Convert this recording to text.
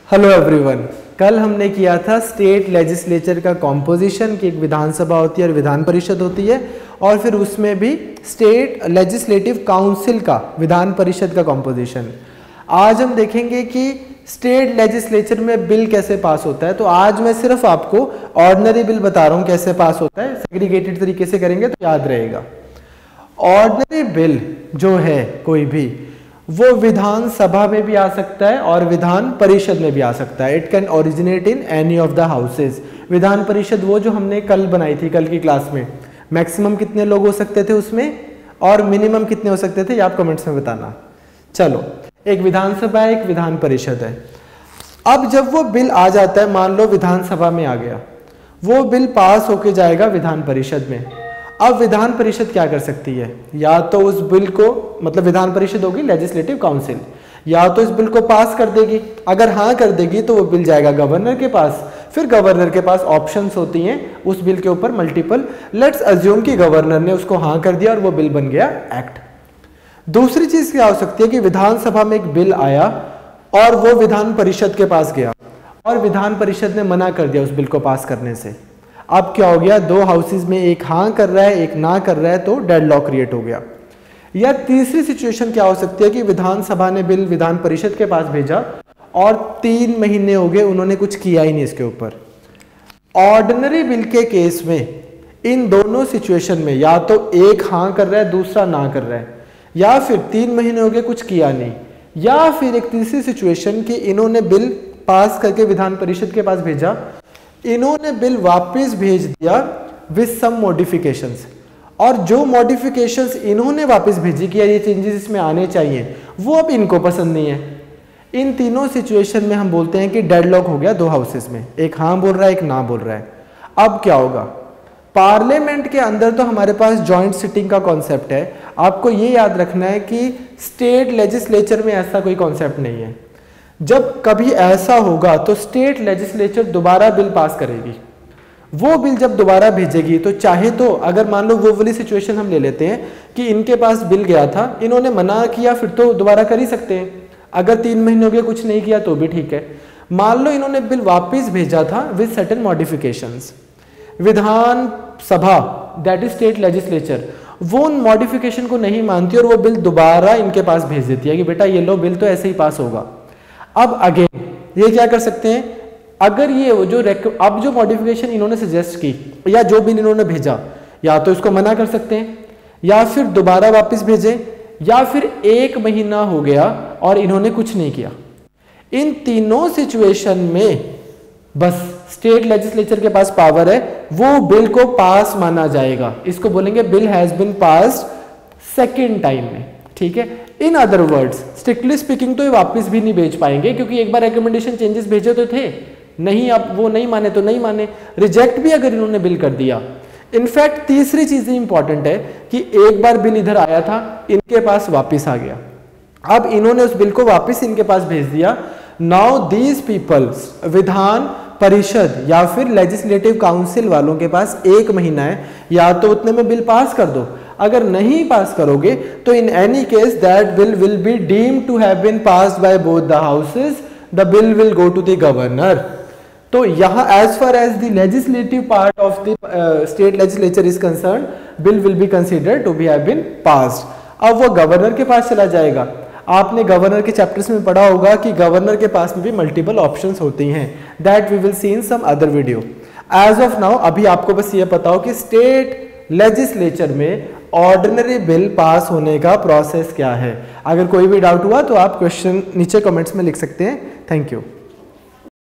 Hello everyone. कल हमने किया था स्टेट लेजिस्लेचर का कॉम्पोजिशन कि एक विधानसभा होती है और विधान परिषद होती है, और फिर उसमें भी स्टेट लेजिस्लेटिव काउंसिल का विधान परिषद का कॉम्पोजिशन। आज हम देखेंगे कि स्टेट लेजिस्लेचर में बिल कैसे पास होता है। तो आज मैं सिर्फ आपको ऑर्डिनरी बिल बता रहा हूँ कैसे पास होता है, सेग्रीगेटेड तरीके से करेंगे तो याद रहेगा। ऑर्डिनरी बिल जो है कोई भी, वो विधानसभा में भी आ सकता है और विधान परिषद में भी आ सकता है। It can originate in any of the houses. Vidhan Parishad वो जो हमने कल बनाई थी, कल की क्लास में, मैक्सिमम कितने लोग हो सकते थे उसमें और मिनिमम कितने हो सकते थे, ये आप कमेंट्स में बताना। चलो, एक विधानसभा है, एक विधान परिषद है। अब जब वो बिल आ जाता है, मान लो विधानसभा में आ गया, वो बिल पास होके जाएगा विधान परिषद में। अब विधान परिषद क्या कर सकती है, या तो उस बिल को, मतलब विधान परिषद होगी लेजिस्लेटिव काउंसिल, या तो इस बिल को पास कर देगी। अगर हाँ कर देगी तो वो बिल जाएगा गवर्नर के पास। फिर गवर्नर के पास ऑप्शंस होती हैं उस बिल के ऊपर मल्टीपल। लेट्स अज्यूम कि गवर्नर ने उसको हाँ कर दिया और वो बिल बन गया एक्ट। दूसरी चीज क्या हो सकती है कि विधानसभा में एक बिल आया और वो विधान परिषद के पास गया और विधान परिषद ने मना कर दिया उस बिल को पास करने से। अब क्या हो गया, दो हाउसेज में एक हाँ कर रहा है एक ना कर रहा है, तो डेडलॉक क्रिएट हो गया। या तीसरी सिचुएशन क्या हो सकती है कि विधानसभा ने बिल विधान परिषद के पास भेजा और 3 महीने हो गए, उन्होंने कुछ किया ही नहीं इसके ऊपर। ऑर्डिनरी बिल के केस में इन दोनों सिचुएशन में या तो एक हाँ कर रहा है दूसरा ना कर रहा है, या फिर 3 महीने हो गए कुछ किया नहीं, या फिर एक तीसरी सिचुएशन कि इन्होंने बिल पास करके विधान परिषद के पास भेजा, इन्होंने बिल वापस भेज दिया विद सम मॉडिफिकेशंस, और जो मॉडिफिकेशंस इन्होंने वापस भेजी कि यार ये चेंजेस इसमें आने चाहिए, वो अब इनको पसंद नहीं है। इन तीनों सिचुएशन में हम बोलते हैं कि डेडलॉक हो गया दो हाउसेस में, एक हाँ बोल रहा है एक ना बोल रहा है। अब क्या होगा, पार्लियामेंट के अंदर तो हमारे पास जॉइंट सिटिंग का कॉन्सेप्ट है। आपको ये याद रखना है कि स्टेट लेजिस्लेचर में ऐसा कोई कॉन्सेप्ट नहीं है। जब कभी ऐसा होगा तो स्टेट लेजिस्लेचर दोबारा बिल पास करेगी। वो बिल जब दोबारा भेजेगी तो चाहे तो, अगर मान लो वो वाली सिचुएशन हम ले लेते हैं कि इनके पास बिल गया था, इन्होंने मना किया, फिर तो दोबारा कर ही सकते हैं। अगर 3 महीने हो गए कुछ नहीं किया तो भी ठीक है। मान लो इन्होंने बिल वापस भेजा था with certain modifications, Vidhan Sabha that is state legislature वो उन मॉडिफिकेशन को नहीं मानती और वो बिल दोबारा इनके पास भेज देती है कि बेटा ये लो, बिल तो ऐसे ही पास होगा। अब अगेन ये क्या कर सकते हैं, अगर ये जो अब जो मॉडिफिकेशन इन्होंने सजेस्ट की या जो बिल इन्होंने भेजा, या तो इसको मना कर सकते हैं या फिर दोबारा वापस भेजें, या फिर 1 महीना हो गया और इन्होंने कुछ नहीं किया। इन तीनों सिचुएशन में बस स्टेट लेजिस्लेचर के पास पावर है, वो बिल को पास माना जाएगा। इसको बोलेंगे bill has been passed second time में, ठीक है। In other words, strictly speaking तो ये वापस भी नहीं भेज पाएंगे, क्योंकि एक बार रिकमेंडेशन चेंजेस भेजे तो थे नहीं, अब वो नहीं माने तो नहीं माने, रिजेक्ट भी अगर इन्होंने बिल कर दिया। इनफैक्ट तीसरी चीज इंपॉर्टेंट है कि एक बार बिल इधर आया था, इनके पास वापस आ गया, अब इन्होंने उस बिल को वापस इनके पास भेज दिया। Now these peoples, Vidhan Parishad या फिर लेजिस्लेटिव काउंसिल वालों के पास 1 महीना है, या तो उतने में बिल पास कर दो। अगर नहीं पास करोगे तो in any case that bill will be deemed to have been passed by both the houses, the bill will go to the governor. तो यहाँ as far as the legislative part of the state legislature is concern, bill will be considered to be have been passed. अब वो governor के पास चला जाएगा। आपने governor के chapters में पढ़ा होगा कि गवर्नर के पास में भी मल्टीपल ऑप्शंस होती हैं, that we will see in some other video. As of now अभी आपको बस ये पता हो कि स्टेट लेजिस्लेचर में ऑर्डिनरी बिल पास होने का प्रोसेस क्या है। अगर कोई भी डाउट हुआ तो आप क्वेश्चन नीचे कमेंट्स में लिख सकते हैं। Thank you.